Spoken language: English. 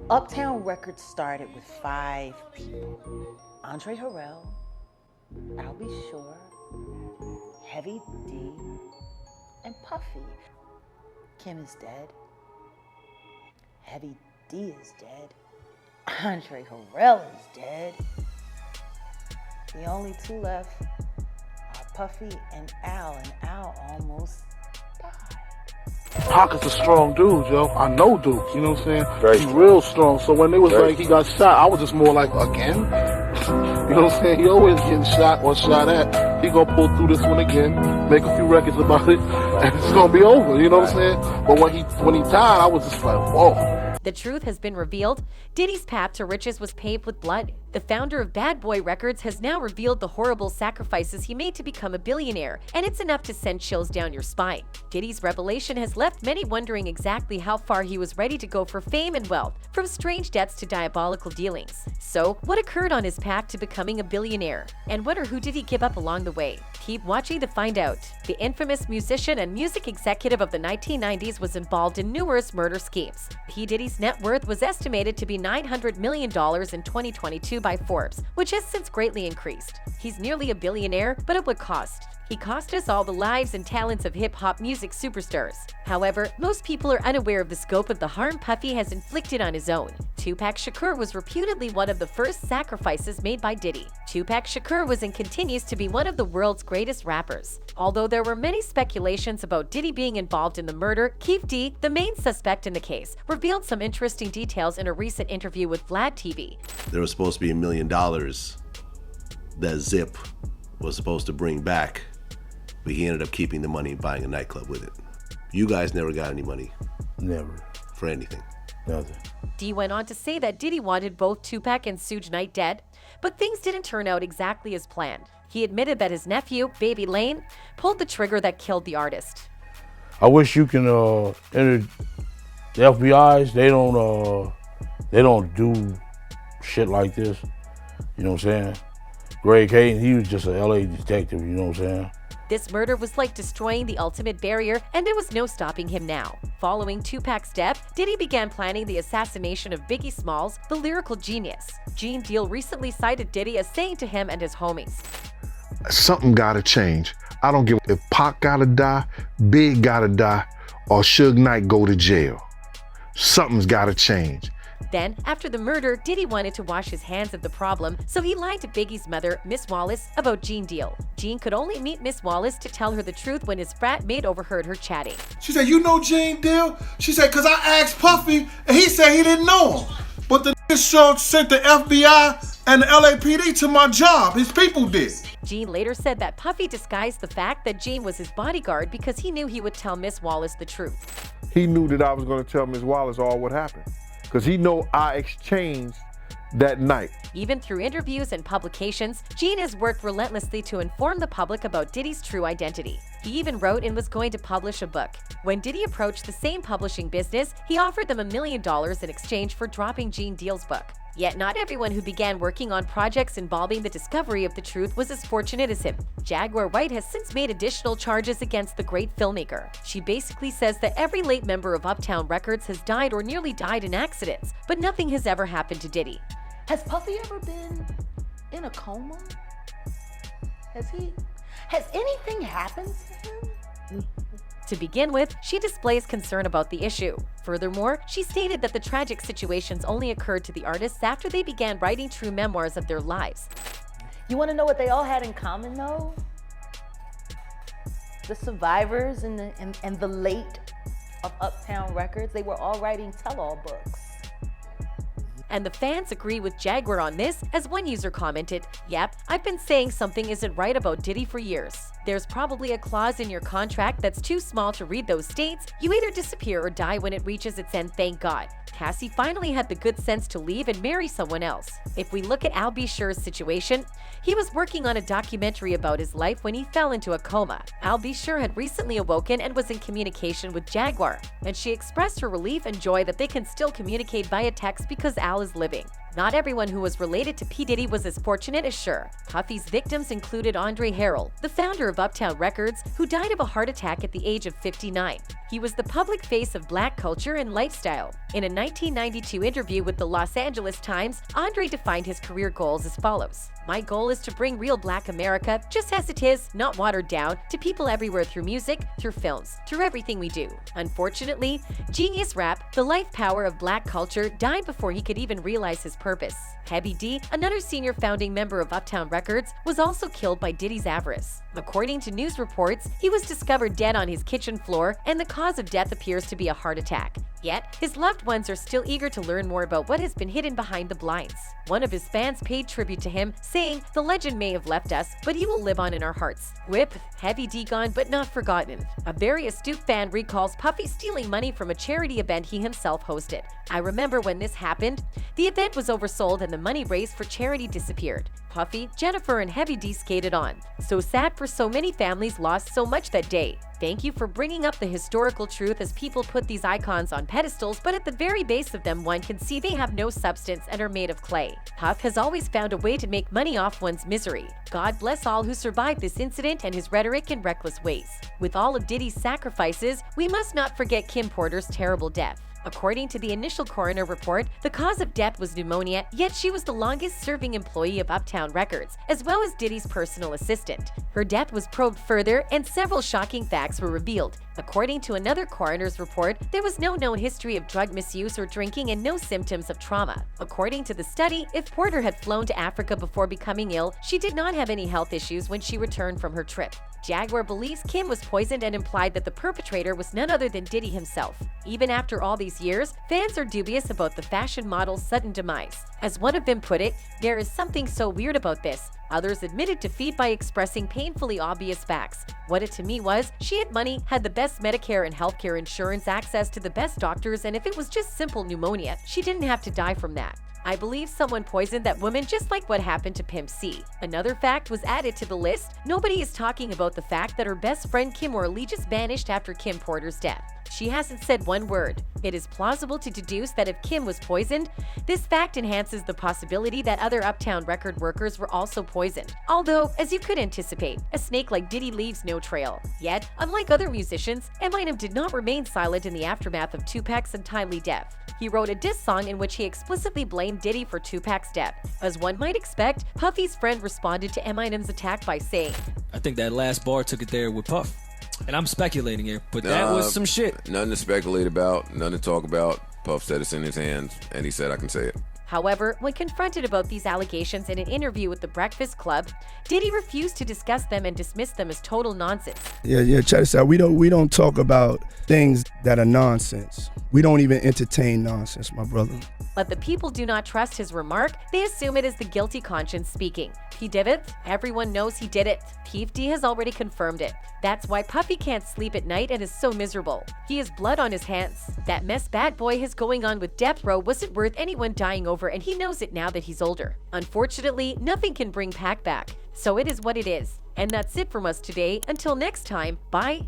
Uptown Records started with 5 people. Andre Harrell, I'll Be Sure, Heavy D, and Puffy. Kim is dead. Heavy D is dead. Andre Harrell is dead. The only 2 left are Puffy and Al almost died. Pocket's a strong dude, yo. I know Duke, you know what I'm saying? Very He's strong. real strong. So when they was Very like, he got shot, I was just more like, again? You know what I'm saying? He always getting shot or shot at. He gonna pull through this one again, make a few records about it, and it's gonna be over, you know what I'm saying? But when he died, I was just like, whoa. The truth has been revealed. Diddy's path to riches was paved with blood. The founder of Bad Boy Records has now revealed the horrible sacrifices he made to become a billionaire, and it's enough to send chills down your spine. Diddy's revelation has left many wondering exactly how far he was ready to go for fame and wealth, from strange debts to diabolical dealings. So, what occurred on his path to becoming a billionaire? And what or who did he give up along the way? Keep watching to find out. The infamous musician and music executive of the 1990s was involved in numerous murder schemes. P. Diddy's net worth was estimated to be $900 million in 2022 by Forbes, which has since greatly increased. He's nearly a billionaire, but at what cost? He cost us all the lives and talents of hip-hop music superstars. However, most people are unaware of the scope of the harm Puffy has inflicted on his own. Tupac Shakur was reputedly one of the first sacrifices made by Diddy. Tupac Shakur was and continues to be one of the world's greatest rappers. Although there were many speculations about Diddy being involved in the murder, Keefe D, the main suspect in the case, revealed some interesting details in a recent interview with Vlad TV. There was supposed to be $1 million that Zip was supposed to bring back, but he ended up keeping the money and buying a nightclub with it. You guys never got any money Never. for anything. Nothing. D went on to say that Diddy wanted both Tupac and Suge Knight dead, but things didn't turn out exactly as planned. He admitted that his nephew, Baby Lane, pulled the trigger that killed the artist. I wish you can enter the FBI's. They don't do shit like this. You know what I'm saying? Greg Hayden, he was just a LA detective. You know what I'm saying? This murder was like destroying the ultimate barrier, and there was no stopping him now. Following Tupac's death, Diddy began planning the assassination of Biggie Smalls, the lyrical genius. Gene Deal recently cited Diddy as saying to him and his homies, Something gotta change. I don't give if Pac gotta die, Big gotta die, or Suge Knight go to jail. Something's gotta change. Then, after the murder, Diddy wanted to wash his hands of the problem, so he lied to Biggie's mother, Miss Wallace, about Gene Deal. Gene could only meet Miss Wallace to tell her the truth when his frat mate overheard her chatting. She said, you know Gene Deal? She said, because I asked Puffy, and he said he didn't know him. But the show sent the FBI and the LAPD to my job. His people did. Gene later said that Puffy disguised the fact that Gene was his bodyguard because he knew he would tell Miss Wallace the truth. He knew that I was going to tell Ms. Wallace all what happened. Because he know I exchanged that night. Even through interviews and publications, Gene has worked relentlessly to inform the public about Diddy's true identity. He even wrote and was going to publish a book. When Diddy approached the same publishing business, he offered them $1 million in exchange for dropping Gene Deal's book. Yet not everyone who began working on projects involving the discovery of the truth was as fortunate as him. Jaguar Wright has since made additional charges against the great filmmaker. She basically says that every late member of Uptown Records has died or nearly died in accidents, but nothing has ever happened to Diddy. Has Puffy ever been in a coma? Has anything happened to him? To begin with, she displays concern about the issue. Furthermore, she stated that the tragic situations only occurred to the artists after they began writing true memoirs of their lives. You want to know what they all had in common, though? The survivors and the late of Uptown Records, they were all writing tell-all books. And the fans agree with Jaguar on this, as one user commented, "Yep, I've been saying something isn't right about Diddy for years. There's probably a clause in your contract that's too small to read those states. You either disappear or die when it reaches its end, thank God." Cassie finally had the good sense to leave and marry someone else. If we look at Al B. Sure's situation, he was working on a documentary about his life when he fell into a coma. Al B. Sure had recently awoken and was in communication with Jaguar, and she expressed her relief and joy that they can still communicate via text because Al is living. Not everyone who was related to P. Diddy was as fortunate as Sure. Puffy's victims included Andre Harrell, the founder of Uptown Records, who died of a heart attack at the age of 59. He was the public face of black culture and lifestyle. In a 1992 interview with the Los Angeles Times, Andre defined his career goals as follows. "My goal is to bring real black America, just as it is, not watered down, to people everywhere through music, through films, through everything we do." Unfortunately, Genius Rap, the life power of black culture, died before he could even realize his purpose. Heavy D, another senior founding member of Uptown Records, was also killed by Diddy's avarice. According to news reports, he was discovered dead on his kitchen floor, and the cause of death appears to be a heart attack. Yet, his loved ones are still eager to learn more about what has been hidden behind the blinds. One of his fans paid tribute to him, saying, "The legend may have left us, but he will live on in our hearts." Whip, Heavy D gone but not forgotten. A very astute fan recalls Puffy stealing money from a charity event he himself hosted. "I remember when this happened. The event was oversold and the money raised for charity disappeared. Puffy, Jennifer, and Heavy D skated on. So sad for so many families lost so much that day. Thank you for bringing up the historical truth as people put these icons on pedestals, but at the very base of them one can see they have no substance and are made of clay. Puff has always found a way to make money off one's misery. God bless all who survived this incident and his rhetoric and reckless ways. With all of Diddy's sacrifices, we must not forget Kim Porter's terrible death. According to the initial coroner report, the cause of death was pneumonia, yet she was the longest-serving employee of Uptown Records, as well as Diddy's personal assistant. Her death was probed further, and several shocking facts were revealed. According to another coroner's report, there was no known history of drug misuse or drinking and no symptoms of trauma. According to the study, if Porter had flown to Africa before becoming ill, she did not have any health issues when she returned from her trip. Jaguar believes Kim was poisoned and implied that the perpetrator was none other than Diddy himself. Even after all these years, fans are dubious about the fashion model's sudden demise. As one of them put it, "There is something so weird about this." Others admitted defeat by expressing painfully obvious facts. What it to me was, she had money, had the best Medicare and healthcare insurance, access to the best doctors, and if it was just simple pneumonia, she didn't have to die from that. I believe someone poisoned that woman just like what happened to Pimp C. Another fact was added to the list. Nobody is talking about the fact that her best friend Kim Orlee just vanished after Kim Porter's death. She hasn't said one word. It is plausible to deduce that if Kim was poisoned, this fact enhances the possibility that other Uptown Record workers were also poisoned. Although, as you could anticipate, a snake like Diddy leaves no trail. Yet, unlike other musicians, Eminem did not remain silent in the aftermath of Tupac's untimely death. He wrote a diss song in which he explicitly blamed Diddy for Tupac's death. As one might expect, Puffy's friend responded to Eminem's attack by saying, "I think that last bar took it there with Puff. And I'm speculating here, but that was some shit." Nothing to speculate about, nothing to talk about. Puff said it's in his hands, and he said I can say it. However, when confronted about these allegations in an interview with The Breakfast Club, Diddy refused to discuss them and dismissed them as total nonsense. Yeah, check this out. We don't talk about things that are nonsense. We don't even entertain nonsense, my brother. But the people do not trust his remark. They assume it is the guilty conscience speaking. He did it. Everyone knows he did it. P. D has already confirmed it. That's why Puffy can't sleep at night and is so miserable. He has blood on his hands. That mess Bad Boy has going on with Death Row wasn't worth anyone dying over, and he knows it now that he's older. Unfortunately, nothing can bring Pac back. So it is what it is. And that's it from us today. Until next time, bye.